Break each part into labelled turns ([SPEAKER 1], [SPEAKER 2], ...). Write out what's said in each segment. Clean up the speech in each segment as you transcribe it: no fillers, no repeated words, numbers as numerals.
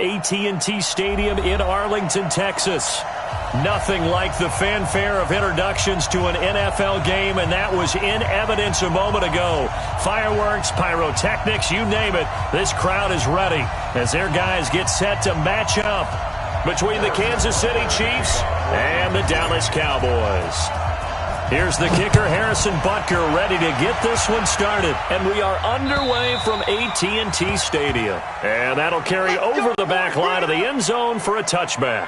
[SPEAKER 1] AT&T Stadium in Arlington, Texas. Nothing like the fanfare of introductions to an NFL game, and that was in evidence a moment ago. Fireworks, pyrotechnics, you name it, this crowd is ready as their guys get set to match up between the Kansas City Chiefs and the Dallas Cowboys. Here's the kicker, Harrison Butker, ready to get this one started. And we are underway from AT&T Stadium. And that'll carry over the back line of the end zone for a touchback.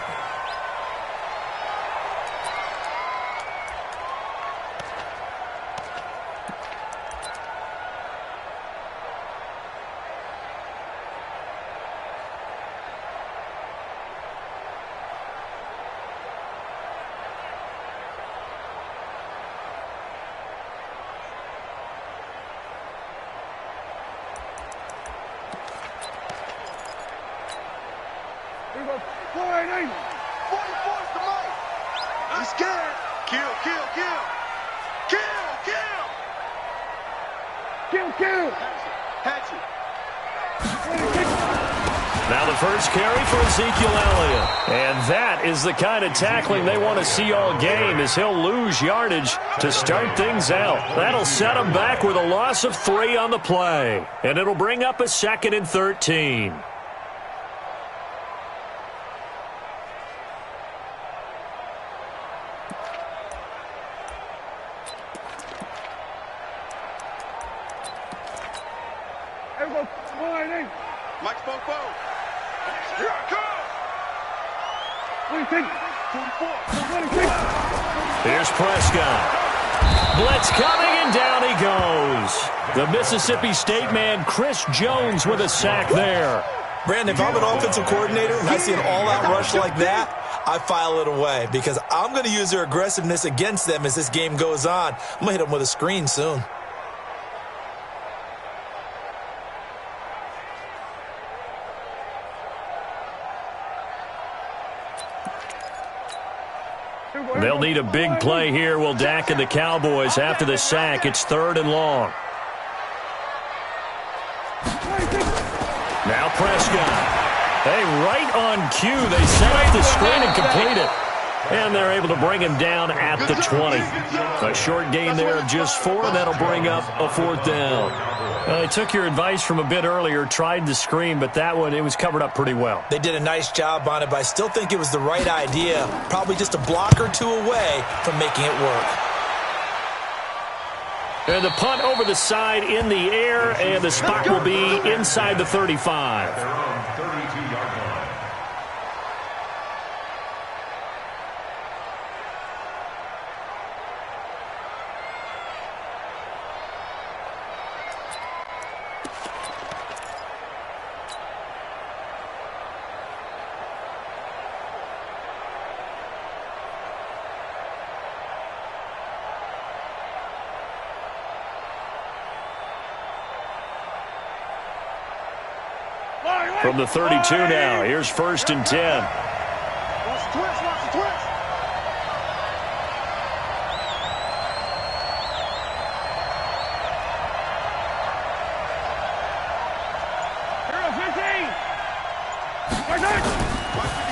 [SPEAKER 1] Now the first carry for Ezekiel Elliott. And that is the kind of tackling they want to see all game, as he'll lose yardage to start things out. That'll set him back with a loss of 3 on the play. And it'll bring up a 2nd and 13. Here's Prescott. Blitz coming, and down he goes. The Mississippi State man, Chris Jones, with a sack there.
[SPEAKER 2] Brandon, if I'm an offensive coordinator and I see an all-out rush like that, I file it away because I'm going to use their aggressiveness against them as this game goes on. I'm going to hit them with a screen soon.
[SPEAKER 1] They'll need a big play here, will Dak and the Cowboys. After the sack, it's 3rd and long. Now Prescott. Hey, right on cue. They set up the screen and complete it. And they're able to bring him down at the 20. A short gain there of just 4. That'll bring up a 4th down. I took your advice from a bit earlier, tried the screen, but that one, it was covered up pretty well.
[SPEAKER 2] They did a nice job on it, but I still think it was the right idea. Probably just a block or 2 away from making it work.
[SPEAKER 1] And the punt over the side in the air, and the spot will be inside the 35. From the 32 now, here's 1st and 10.
[SPEAKER 3] Watch the twist, watch the twist.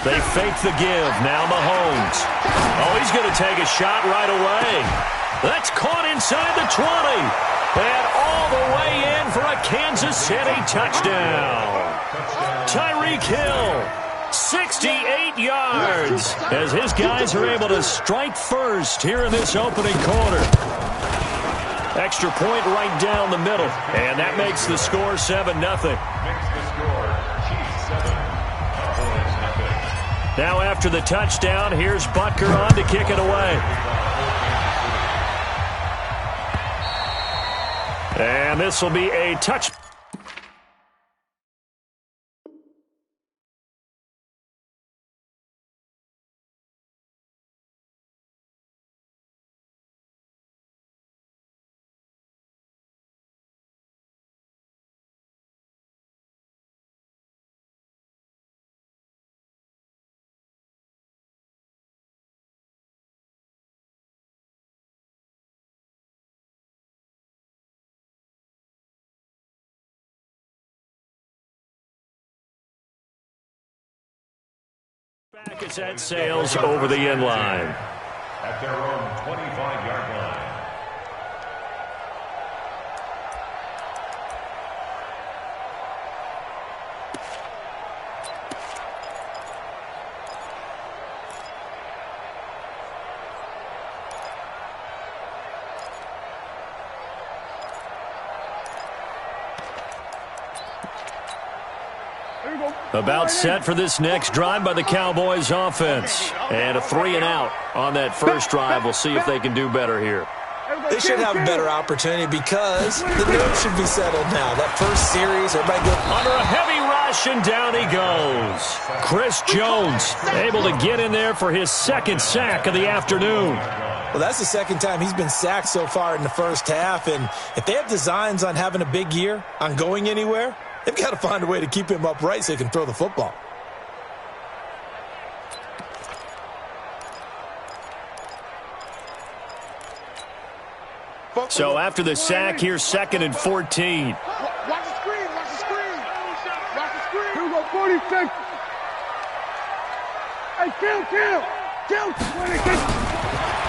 [SPEAKER 1] They fake the give. Now Mahomes. Oh, he's going to take a shot right away. That's caught inside the 20. And all the way in for a Kansas City touchdown. Tyreek Hill, 68 yards, as his guys are able to strike first here in this opening quarter. Extra point right down the middle, and that makes the score 7-0. Now after the touchdown, here's Butker on to kick it away. And this will be a touch. Back as that sails over the end line.
[SPEAKER 4] At their own 25-yard line.
[SPEAKER 1] About set for this next drive by the Cowboys offense. And a 3-and-out on that first drive. We'll see if they can do better here.
[SPEAKER 2] They should have a better opportunity because the nerves should be settled now. That first series, everybody go
[SPEAKER 1] under a heavy rush, and down he goes. Chris Jones able to get in there for his second sack of the afternoon.
[SPEAKER 2] Well, that's the second time he's been sacked so far in the first half. And if they have designs on having a big year, on going anywhere, they've got to find a way to keep him upright so he can throw the football.
[SPEAKER 1] So after the sack, here's 2nd and 14.
[SPEAKER 3] Watch the screen, watch the screen. Watch the screen. Here we go, 46. Hey, kill. 26.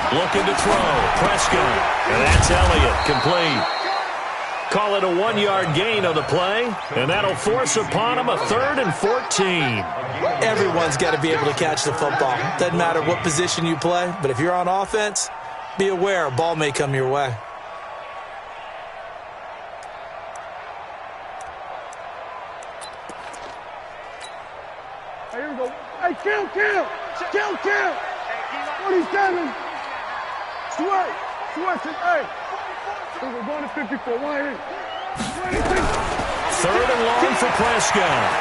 [SPEAKER 1] Looking to throw. Prescott. And that's Elliott. Complete. Call it a 1-yard gain on the play, and that'll force upon him a 3rd and 14.
[SPEAKER 2] Everyone's got to be able to catch the football. Doesn't matter what position you play, but if you're on offense, be aware a ball may come your way.
[SPEAKER 3] Hey, here we go. Hey, kill. 47. Sweat. Hey. We're going to 54. 1
[SPEAKER 1] 3rd and long for Prescott.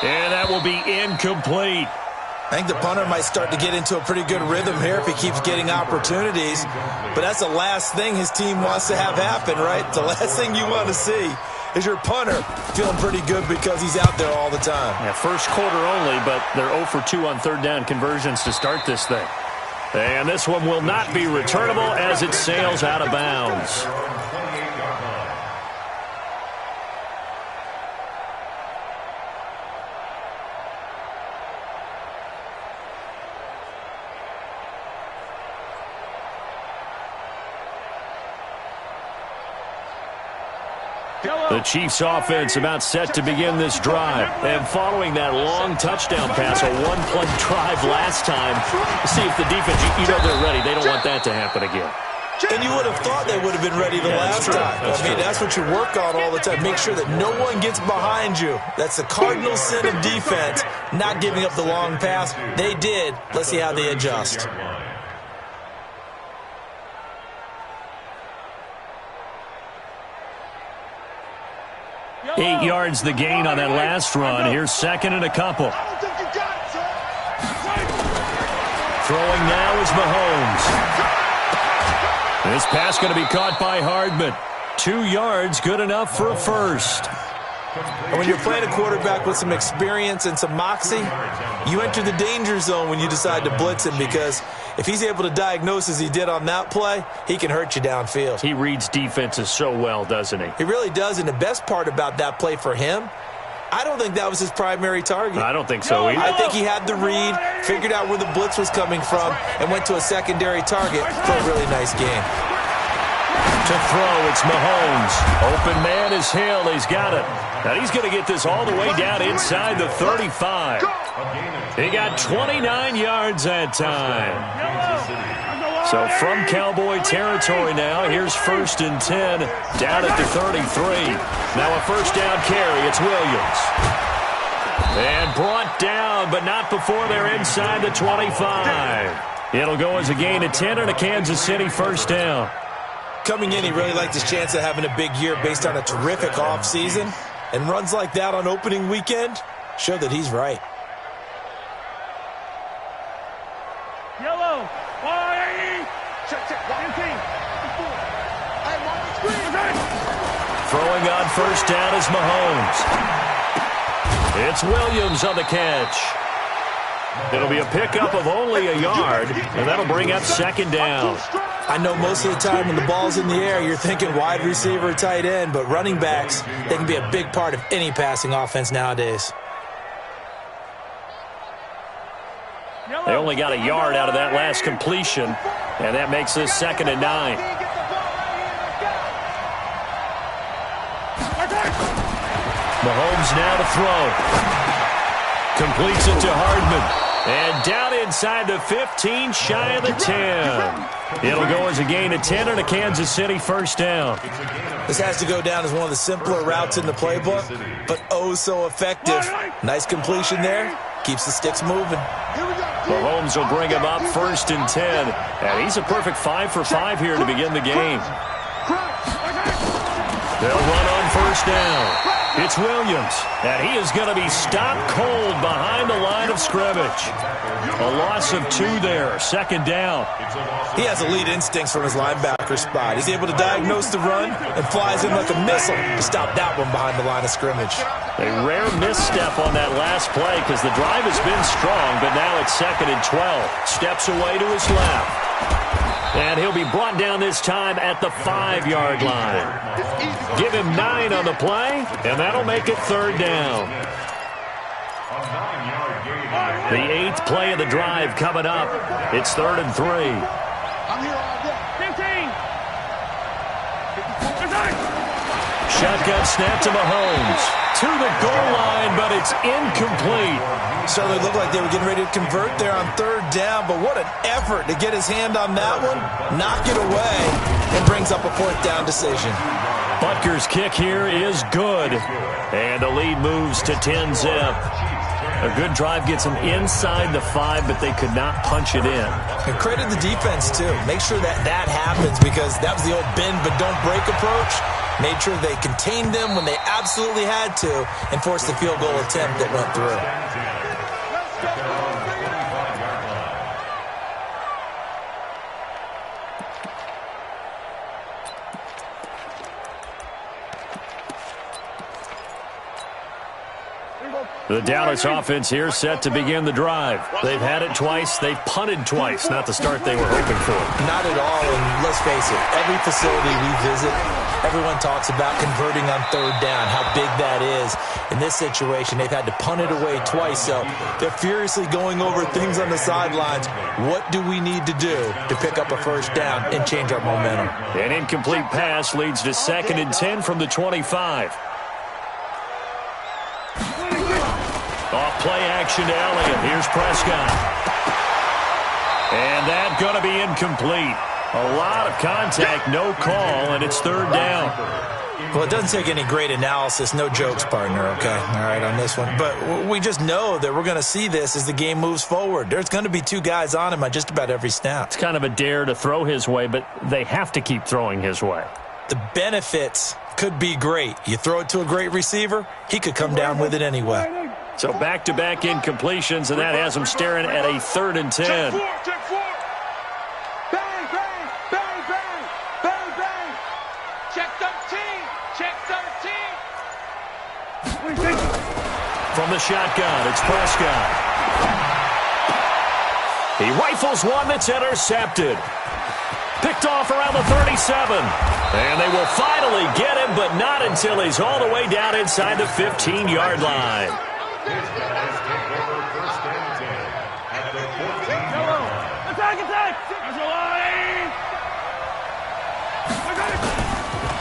[SPEAKER 1] And that will be incomplete.
[SPEAKER 2] I think the punter might start to get into a pretty good rhythm here if he keeps getting opportunities. But that's the last thing his team wants to have happen, right? The last thing you want to see is your punter feeling pretty good because he's out there all the time.
[SPEAKER 1] Yeah, first quarter only, but they're 0 for 2 on 3rd down conversions to start this thing. And this one will not be returnable as it sails out of bounds. The Chiefs offense about set to begin this drive. And following that long touchdown pass, a one-play drive last time, see if the defense, you know they're ready. They don't want that to happen again.
[SPEAKER 2] And you would have thought they would have been ready the last time. That's what you work on all the time. Make sure that no one gets behind you. That's the cardinal sin of defense, not giving up the long pass. They did. Let's see how they adjust.
[SPEAKER 1] 8 yards the gain on that last run. Here's 2nd and a couple. Throwing now is Mahomes. This pass going to be caught by Hardman. 2 yards, good enough for a first.
[SPEAKER 2] And when you're playing a quarterback with some experience and some moxie, you enter the danger zone when you decide to blitz him, because if he's able to diagnose as he did on that play, he can hurt you downfield.
[SPEAKER 1] He reads defenses so well, doesn't he?
[SPEAKER 2] He really does, and the best part about that play for him, I don't think that was his primary target.
[SPEAKER 1] I don't think so either.
[SPEAKER 2] I think he had the read, figured out where the blitz was coming from, and went to a secondary target for a really nice game.
[SPEAKER 1] To throw, it's Mahomes. Open man is Hill. He's got it. Now he's going to get this all the way down inside the 35. He got 29 yards that time. So from Cowboy territory now, here's 1st and 10 down at the 33. Now a first down carry. It's Williams. And brought down, but not before they're inside the 25. It'll go as a gain of 10 and a Kansas City first down.
[SPEAKER 2] Coming in, he really liked his chance of having a big year based on a terrific offseason. And runs like that on opening weekend show that he's right.
[SPEAKER 3] Yellow.
[SPEAKER 1] Throwing on first down is Mahomes. It's Williams on the catch. It'll be a pickup of only a yard, and that'll bring up 2nd down.
[SPEAKER 2] I know most of the time when the ball's in the air, you're thinking wide receiver, tight end, but running backs, they can be a big part of any passing offense nowadays.
[SPEAKER 1] They only got a yard out of that last completion, and that makes this 2nd and 9. Mahomes now to throw. Completes it to Hardman. And down inside the 15, shy of the 10. It'll go as a gain of 10 and a Kansas City first down.
[SPEAKER 2] This has to go down as one of the simpler routes in the playbook, but oh so effective. Nice completion there. Keeps the sticks moving.
[SPEAKER 1] Mahomes will bring him up 1st and 10. And he's a perfect 5 for 5 here to begin the game. They'll run on 1st down. It's Williams, and he is going to be stopped cold behind the line of scrimmage. A loss of 2 there, 2nd down.
[SPEAKER 2] He has elite instincts from his linebacker spot. He's able to diagnose the run and flies in like a missile to stop that one behind the line of scrimmage.
[SPEAKER 1] A rare misstep on that last play because the drive has been strong, but now it's 2nd and 12. Steps away to his left. And he'll be brought down this time at the 5-yard line. Give him 9 on the play, and that'll make it 3rd down. The 8th play of the drive coming up. It's 3rd and 3.
[SPEAKER 3] I'm here all day. 15.
[SPEAKER 1] Shotgun snap to Mahomes. To the goal line, but it's incomplete.
[SPEAKER 2] Certainly looked like they were getting ready to convert there on 3rd down, but what an effort to get his hand on that one, knock it away, and brings up a 4th down decision.
[SPEAKER 1] Butker's kick here is good, and the lead moves to 10-zip. A good drive gets them inside the 5, but they could not punch it in.
[SPEAKER 2] And credit the defense, too. Make sure that happens because that was the old bend but don't break approach. Made sure they contained them when they absolutely had to and forced the field goal attempt that went through.
[SPEAKER 1] The Dallas offense here set to begin the drive. They've had it twice. They've punted twice. Not the start they were hoping for.
[SPEAKER 2] Not at all, and let's face it, every facility we visit, everyone talks about converting on 3rd down, how big that is. In this situation, they've had to punt it away twice, so they're furiously going over things on the sidelines. What do we need to do to pick up a 1st down and change our momentum?
[SPEAKER 1] An incomplete pass leads to 2nd and 10 from the 25. Off play action to Elliott. Here's Prescott. And that's going to be incomplete. A lot of contact, no call, and it's 3rd down.
[SPEAKER 2] Well, it doesn't take any great analysis. No jokes, partner, okay? All right, on this one. But we just know that we're going to see this as the game moves forward. There's going to be 2 guys on him on just about every snap.
[SPEAKER 1] It's kind of a dare to throw his way, but they have to keep throwing his way.
[SPEAKER 2] The benefits could be great. You throw it to a great receiver, he could come down with it anyway.
[SPEAKER 1] So back-to-back incompletions, and that has them staring at a 3rd and 10.
[SPEAKER 3] Check 4, check 4. Bang, bang, bang, bang, bang, bang. Check 13, check 13.
[SPEAKER 1] From the shotgun, it's Prescott. He rifles one that's intercepted. Picked off around the 37. And they will finally get him, but not until he's all the way down inside the 15-yard line.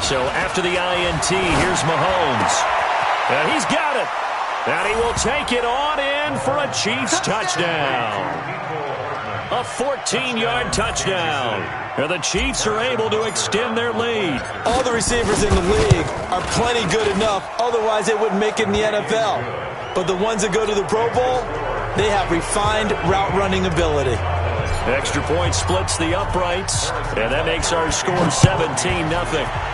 [SPEAKER 1] So after the INT, here's Mahomes. And he's got it. And he will take it on in for a Chiefs touchdown. A 14-yard touchdown. And the Chiefs are able to extend their lead.
[SPEAKER 2] All the receivers in the league are plenty good enough. Otherwise, they wouldn't make it in the NFL. But the ones that go to the Pro Bowl, they have refined route running ability.
[SPEAKER 1] Extra point splits the uprights. And that makes our score 17-0.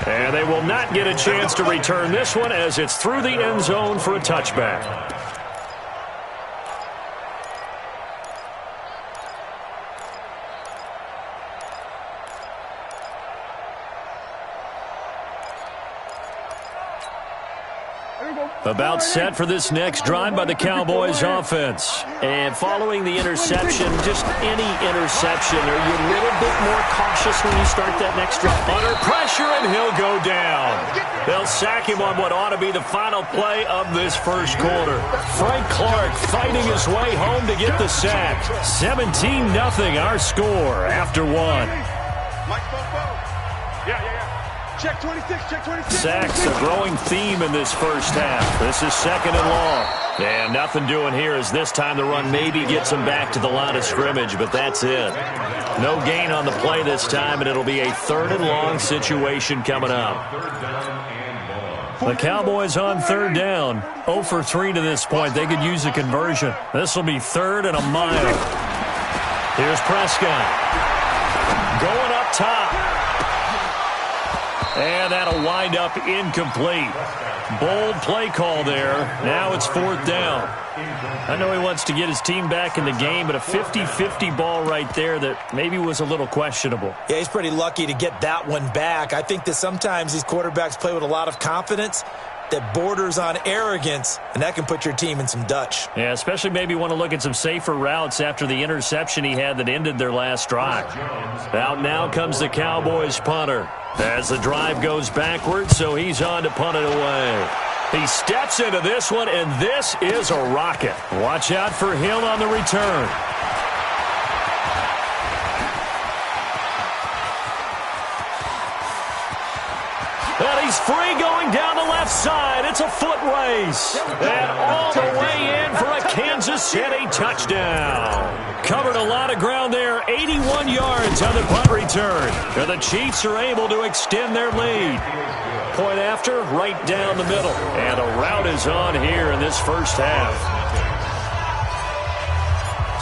[SPEAKER 1] And they will not get a chance to return this one as it's through the end zone for a touchback. About set for this next drive by the Cowboys offense. And following the interception, just any interception, are you a little bit more cautious when you start that next drive? Under pressure, and he'll go down. They'll sack him on what ought to be the final play of this first quarter. Frank Clark fighting his way home to get the sack. 17-0 our score after one.
[SPEAKER 3] Check 26, check 26.
[SPEAKER 1] Sacks a growing theme in this first half. This is 2nd and long. And nothing doing here as this time the run maybe gets him back to the line of scrimmage, but that's it. No gain on the play this time, and it'll be a 3rd and long situation coming up. The Cowboys on 3rd down. 0 for 3 to this point. They could use a conversion. This will be 3rd and a mile. Here's Prescott. Going up top. And that'll wind up incomplete. Bold play call there. Now it's 4th down. I know he wants to get his team back in the game, but a 50-50 ball right there that maybe was a little questionable.
[SPEAKER 2] Yeah, he's pretty lucky to get that one back. I think that sometimes these quarterbacks play with a lot of confidence that borders on arrogance, and that can put your team in some Dutch.
[SPEAKER 1] Yeah, especially maybe want to look at some safer routes after the interception he had that ended their last drive. Out now comes the Cowboys punter as the drive goes backwards, so he's on to punt it away. He steps into this one, and this is a rocket. Watch out for him on the return. And he's free going down the left side. It's a foot race. And all the way in for a Kansas City touchdown. Covered a lot of ground there. 81 yards on the punt return. And the Chiefs are able to extend their lead. Point after, right down the middle. And a rout is on here in this first half.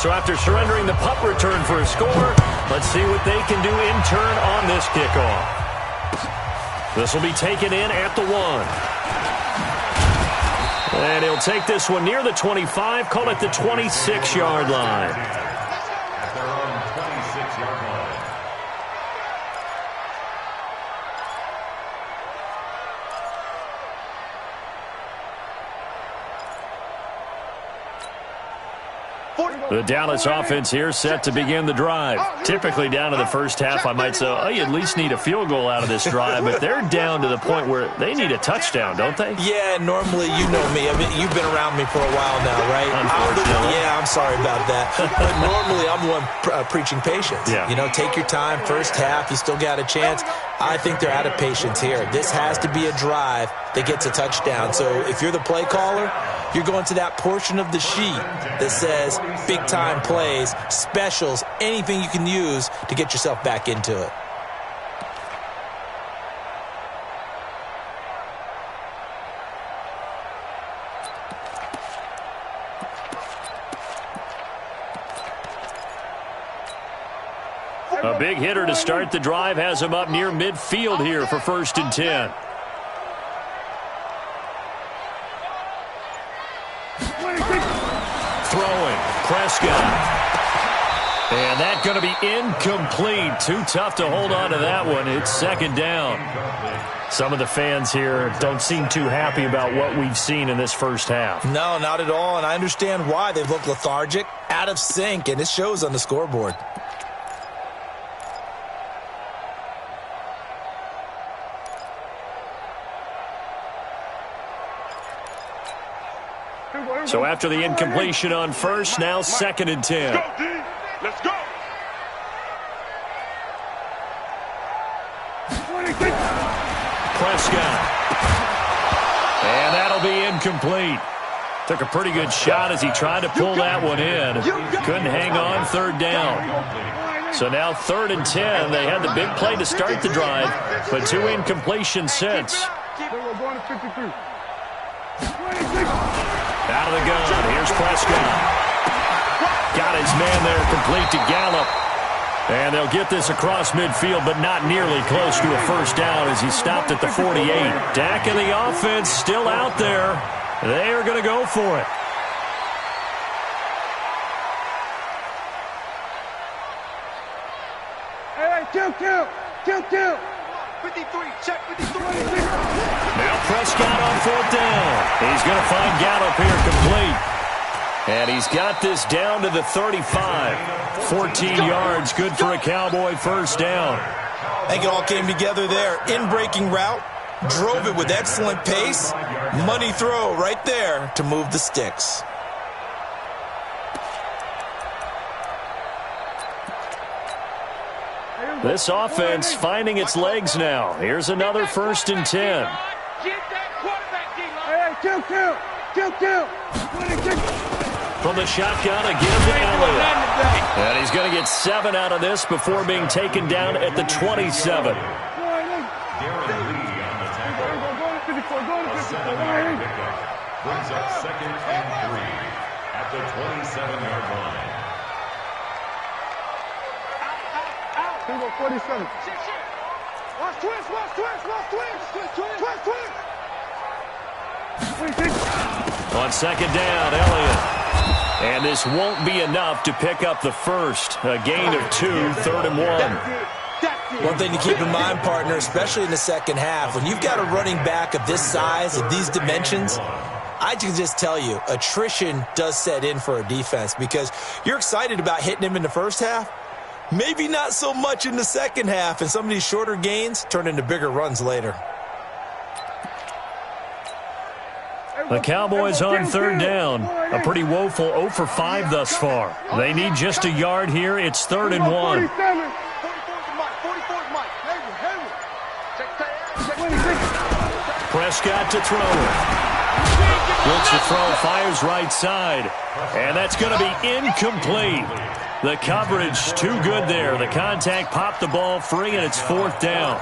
[SPEAKER 1] So after surrendering the punt return for a score, let's see what they can do in turn on this kickoff. This will be taken in at the 1. And he'll take this one near the 25, call it the 26-yard line.
[SPEAKER 4] At their own 26-yard line.
[SPEAKER 1] The Dallas offense here set to begin the drive. Typically down to the first half, I might say, oh, you at least need a field goal out of this drive, but they're down to the point where they need a touchdown, don't they?
[SPEAKER 2] Yeah, normally, you know me. I mean, you've been around me for a while now, right?
[SPEAKER 1] Unfortunately.
[SPEAKER 2] Yeah, I'm sorry about that. But normally, I'm the one preaching patience.
[SPEAKER 1] Yeah.
[SPEAKER 2] You know, take your time. First half, you still got a chance. I think they're out of patience here. This has to be a drive that gets a touchdown. So if you're the play caller, you're going to that portion of the sheet that says big-time plays, specials, anything you can use to get yourself back into it.
[SPEAKER 1] A big hitter to start the drive has him up near midfield here for 1st and 10. Throwing, Prescott. And that's going to be incomplete. Too tough to hold on to that one. It's 2nd down. Some of the fans here don't seem too happy about what we've seen in this first half.
[SPEAKER 2] No, not at all, and I understand why. They've looked lethargic, out of sync, and it shows on the scoreboard.
[SPEAKER 1] So after the incompletion on first, now 2nd and 10.
[SPEAKER 3] Let's go.
[SPEAKER 1] Prescott. And that'll be incomplete. Took a pretty good shot as he tried to pull that one in. Couldn't hang on 3rd down. So now 3rd and 10. They had the big play to start the drive, but 2 incompletions since. Out of the gun. Here's Prescott. Got his man there complete to Gallup. And they'll get this across midfield, but not nearly close to a first down as he stopped at the 48. Dak and the offense still out there. They are going to go for it.
[SPEAKER 3] Hey, kill. 53, check 53.
[SPEAKER 1] Now Prescott on 4th down. He's going to find Gallup here complete. And he's got this down to the 35. 14 yards, good for a Cowboy first down.
[SPEAKER 2] I think it all came together there. In-breaking route, drove it with excellent pace. Money throw right there to move the sticks.
[SPEAKER 1] This offense finding its legs now. Here's another 1st and 10. From the shotgun again to Elliott. And he's going to get 7 out of this before being taken down at the 27.
[SPEAKER 4] Brings up 2nd and 3 at the 27-yard line.
[SPEAKER 3] 47. Watch twist.
[SPEAKER 1] On 2nd down, Elliott. And this won't be enough to pick up the first. A gain of 2, 3rd and 1.
[SPEAKER 2] One thing to keep in mind, partner, especially in the second half, when you've got a running back of this size, of these dimensions, I can just tell you, attrition does set in for a defense because you're excited about hitting him in the first half. Maybe not so much in the second half, and some of these shorter gains turn into bigger runs later.
[SPEAKER 1] The Cowboys on 3rd down. A pretty woeful 0 for 5 thus far. They need just a yard here. It's 3rd and 1. Prescott to throw it. Looks to throw, fires right side. And that's going to be incomplete. The coverage too good there. The contact popped the ball free, and it's 4th down.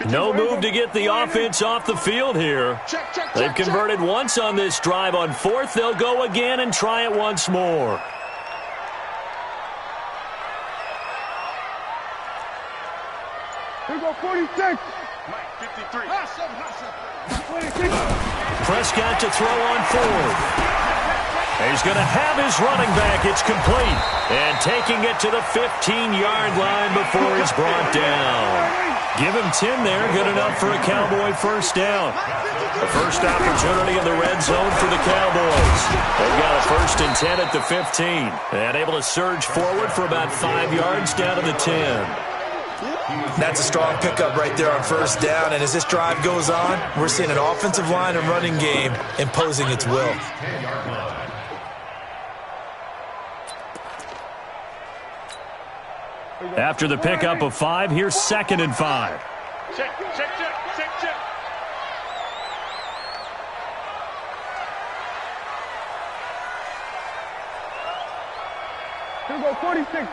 [SPEAKER 1] No move to get the offense off the field here. They've converted once on this drive. On 4th, they'll go again and try it once more.
[SPEAKER 3] Here go 46.
[SPEAKER 5] 53.
[SPEAKER 1] Prescott to throw on 4th. He's going to have his running back. It's complete. And taking it to the 15-yard line before he's brought down. Give him 10 there. Good enough for a Cowboy 1st down. The first opportunity in the red zone for the Cowboys. They've got a 1st and 10 at the 15. And able to surge forward for about 5 yards down to the 10.
[SPEAKER 2] That's a strong pickup right there on 1st down. And as this drive goes on, we're seeing an offensive line and running game imposing its will.
[SPEAKER 1] After the pickup of 5, here's 2nd and 5.
[SPEAKER 5] Check.
[SPEAKER 3] Here go 46.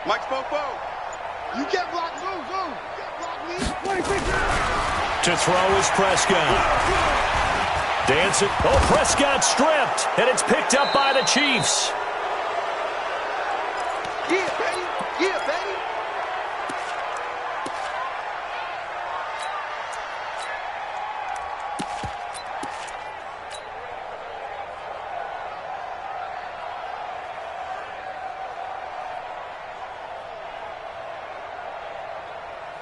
[SPEAKER 5] Mike's Popo. You can't block Zoom. You can't block me.
[SPEAKER 3] 46.
[SPEAKER 1] To throw is Prescott. Dancing. Oh, Prescott stripped. And it's picked up by the Chiefs.
[SPEAKER 5] Yeah, baby.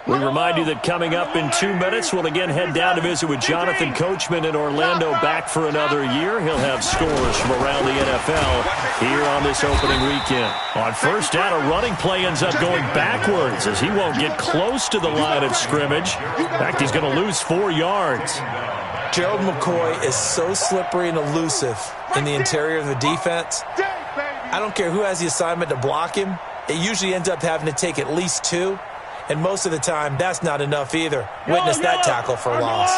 [SPEAKER 1] We remind you that coming up in 2 minutes, we'll again head down to visit with Jonathan Coachman in Orlando, back for another year. He'll have scores from around the NFL here on this opening weekend. On 1st down, a running play ends up going backwards as he won't get close to the line of scrimmage. In fact, he's going to lose 4 yards.
[SPEAKER 2] Gerald McCoy is so slippery and elusive in the interior of the defense. I don't care who has the assignment to block him. It usually ends up having to take at least 2. And most of the time, that's not enough either. Witness that tackle for loss.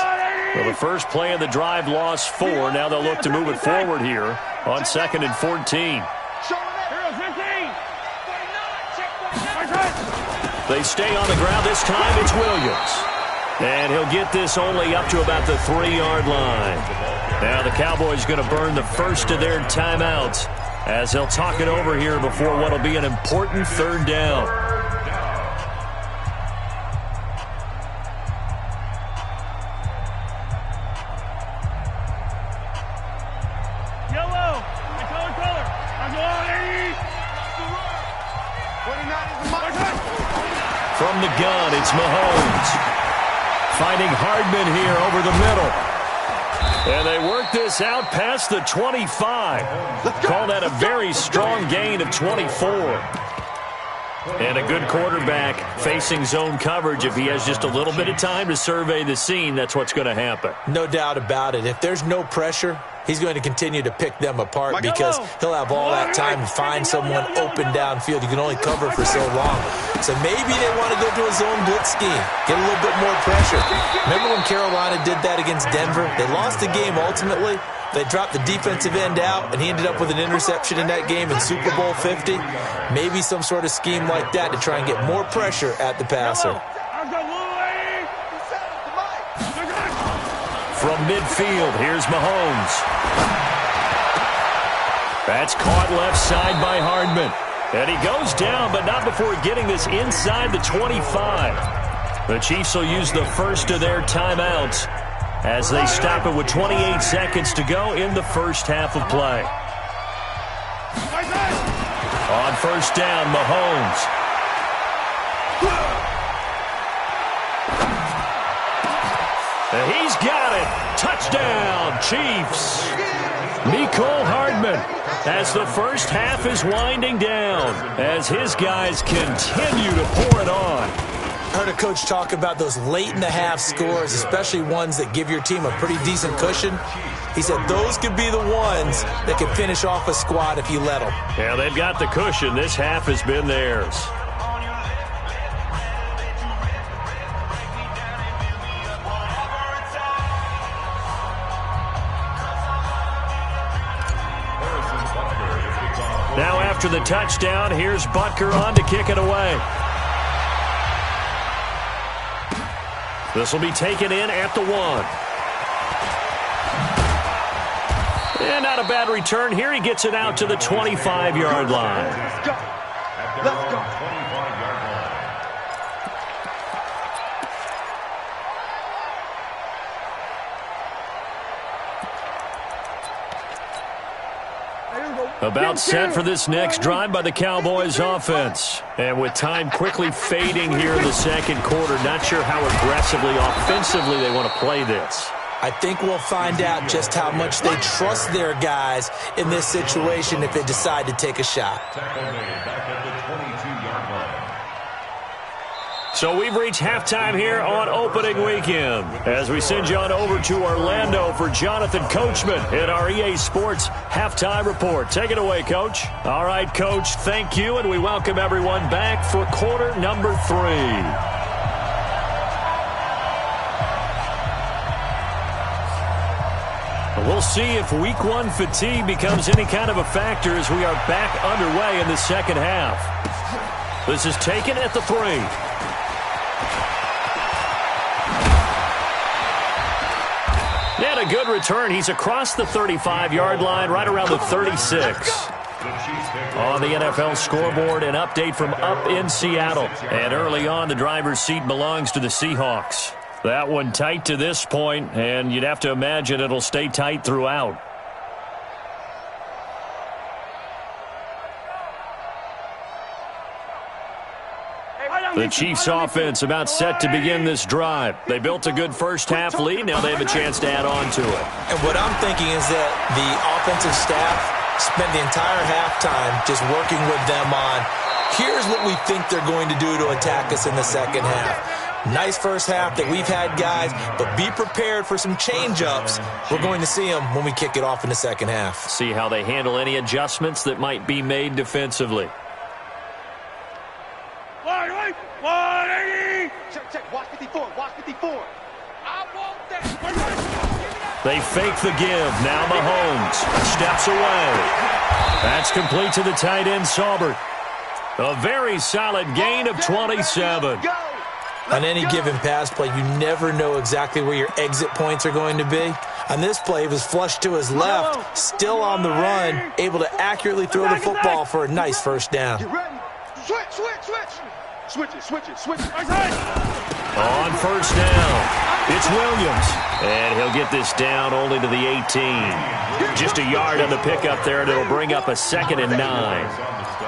[SPEAKER 1] Well, the first play of the drive lost 4. Now they'll look to move it forward here on 2nd and 14. They stay on the ground. This time it's Williams. And he'll get this only up to about the 3-yard line. Now the Cowboys going to burn the first of their timeouts as they'll talk it over here before what will be an important 3rd down. From the gun, it's Mahomes. Finding Hardman here over the middle. And they work this out past the 25. Call that a very strong gain of 24. And a good quarterback facing zone coverage. If he has just a little bit of time to survey the scene, that's what's going to happen.
[SPEAKER 2] No doubt about it. If there's no pressure, he's going to continue to pick them apart because he'll have all that time to find someone open downfield. You can only cover for so long. So maybe they want to go to a zone blitz scheme, get a little bit more pressure. Remember when Carolina did that against Denver? They lost the game ultimately. They dropped the defensive end out, and he ended up with an interception in that game in Super Bowl 50. Maybe some sort of scheme like that to try and get more pressure at the passer.
[SPEAKER 1] From midfield, here's Mahomes. That's caught left side by Hardman. And he goes down, but not before getting this inside the 25. The Chiefs will use the first of their timeouts as they stop it with 28 seconds to go in the first half of play. On first down, Mahomes. And he's got it. Touchdown, Chiefs. Mecole Hardman as the first half is winding down as his guys continue to pour it on.
[SPEAKER 2] I heard a coach talk about those late-in-the-half scores, especially ones that give your team a pretty decent cushion. He said those could be the ones that could finish off a squad if you let them.
[SPEAKER 1] Yeah, they've got the cushion. This half has been theirs. Now after the touchdown, here's Butker on to kick it away. This will be taken in at the 1. And not a bad return here. He gets it out to the 25-yard line.
[SPEAKER 5] Let's go. Let's go.
[SPEAKER 1] About set for this next drive by the Cowboys offense. And with time quickly fading here in the second quarter, not sure how aggressively, offensively they want to play this.
[SPEAKER 2] I think we'll find out just how much they trust their guys in this situation if they decide to take a shot.
[SPEAKER 1] So we've reached halftime here on opening weekend as we send you on over to Orlando for Jonathan Coachman in our EA Sports Halftime Report. Take it away, Coach. All right, Coach, thank you, and we welcome everyone back for quarter number 3. We'll see if week 1 fatigue becomes any kind of a factor as we are back underway in the second half. This is taken at the 3. And a good return. He's across the 35-yard line, right around the 36. On the NFL scoreboard, an update from up in Seattle. And early on, the driver's seat belongs to the Seahawks. That one tight to this point, and you'd have to imagine it'll stay tight throughout. The Chiefs offense about set to begin this drive. They built a good first half lead. Now they have a chance to add on to it.
[SPEAKER 2] And what I'm thinking is that the offensive staff spent the entire halftime just working with them on, here's what we think they're going to do to attack us in the second half. Nice first half that we've had, guys, but be prepared for some change-ups. We're going to see them when we kick it off in the second half.
[SPEAKER 1] See how they handle any adjustments that might be made defensively.
[SPEAKER 3] 180!
[SPEAKER 5] Check. Watch 54. Watch 54.
[SPEAKER 3] I want that.
[SPEAKER 1] They fake the give. Now Mahomes steps away. That's complete to the tight end, Saubert. A very solid gain of 27.
[SPEAKER 2] On any given pass play, you never know exactly where your exit points are going to be. On this play, it was flushed to his left, still on the run, able to accurately throw the football for a nice first down.
[SPEAKER 5] Get ready. Switch. Switch it.
[SPEAKER 1] On first down, it's Williams. And he'll get this down only to the 18. Just a yard on the pickup there, and it'll bring up a 2nd and 9.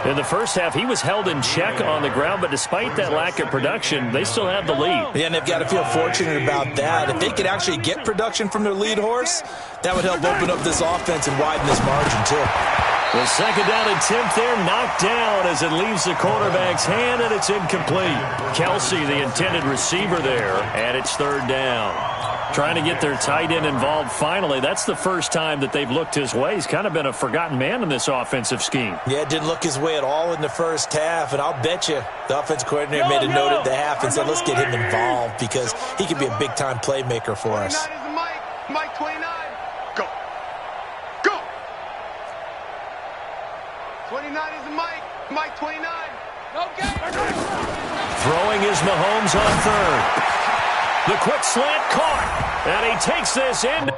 [SPEAKER 1] In the first half, he was held in check on the ground, but despite that lack of production, they still have the lead.
[SPEAKER 2] Yeah, and they've got to feel fortunate about that. If they could actually get production from their lead horse, that would help open up this offense and widen this margin, too.
[SPEAKER 1] The second down attempt there knocked down as it leaves the quarterback's hand, and it's incomplete. Kelsey, the intended receiver there, and it's third down. Trying to get their tight end involved finally. That's the first time that they've looked his way. He's kind of been a forgotten man in this offensive scheme.
[SPEAKER 2] Yeah, it didn't look his way at all in the first half, and I'll bet you the offensive coordinator made a note at the half and said, let's get him involved because he could be a big-time playmaker for us.
[SPEAKER 5] 29 is Mike. Mike 29. Go. Go. 29 is Mike. Mike 29.
[SPEAKER 3] Okay.
[SPEAKER 1] Throwing is Mahomes on third. The quick slant caught, and he takes this in.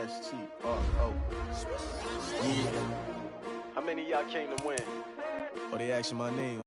[SPEAKER 6] STRO. Yeah. How many of y'all came to win? Oh, they asking my name.